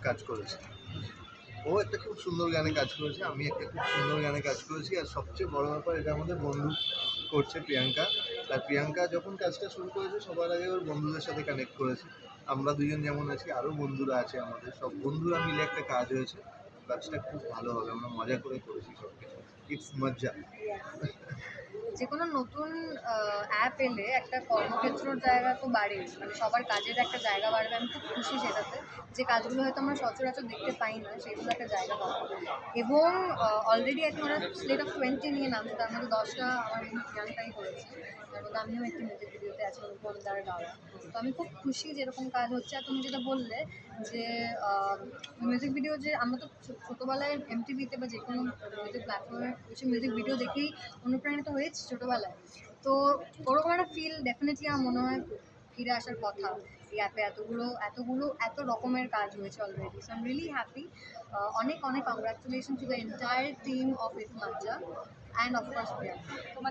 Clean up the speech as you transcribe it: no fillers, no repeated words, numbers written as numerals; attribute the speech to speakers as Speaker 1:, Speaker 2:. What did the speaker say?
Speaker 1: কাজ করেছে। ও একটা খুব সুন্দর গানে কাজ করেছে, আমি একটা খুব সুন্দর গানে কাজ করেছি। আর সবচেয়ে বড় ব্যাপার, এটা আমাদের বন্ধু করছে প্রিয়াঙ্কা। আর প্রিয়াঙ্কা যখন কাজটা শুরু করেছে সবার আগে ওর বন্ধুদের সাথে কানেক্ট করেছে। আমরা দুজন যেমন আছি, আরও বন্ধুরা আছে, আমাদের সব বন্ধুরা মিলে একটা কাজ হয়েছে। কাজটা খুব ভালো হবে, আমরা মজা করে করেছি সব কিছু। ইটস মজা।
Speaker 2: যে কোনো নতুন অ্যাপ এলে একটা কর্মক্ষেত্রর জায়গা তো বাড়ে, মানে সবার কাজের একটা জায়গা বাড়বে। আমি খুব খুশি সেটাতে, যে কাজগুলো হয়তো আমরা সচরাচর দেখতে পাই না সেগুলো একটা জায়গা পাবো। এবং অলরেডি এখন ওরা স্লেট অফ 20 নিয়ে নামছে, তার মধ্যে 10টা আমার এই প্রিয়াঙ্কাই করেছে, তার মধ্যে আমিও একটি মিউজিক ভিডিওতে আছি অনুপমদার গাওয়া। তো আমি খুব খুশি যেরকম কাজ হচ্ছে। আর তুমি যেটা বললে যে মিউজিক ভিডিও, যে আমরা তো ছোটোবেলায় এমটিভিতে বা যে কোনো মিউজিক প্ল্যাটফর্মে কিছু মিউজিক ভিডিও দেখেই অনুপ্রাণিত হয়েছি ছোটোবেলায়। তো ওরকম একটা ফিল ডেফিনেটলি আমার মনে হয় ফিরে আসার কথা। এই অ্যাপে এত রকমের কাজ হয়েছে already, so I am really happy. অনেক অনেক congratulation to the entire team of ইট মাজ্জা অ্যান্ড অফকোর্স প্রিয়াঙ্কা।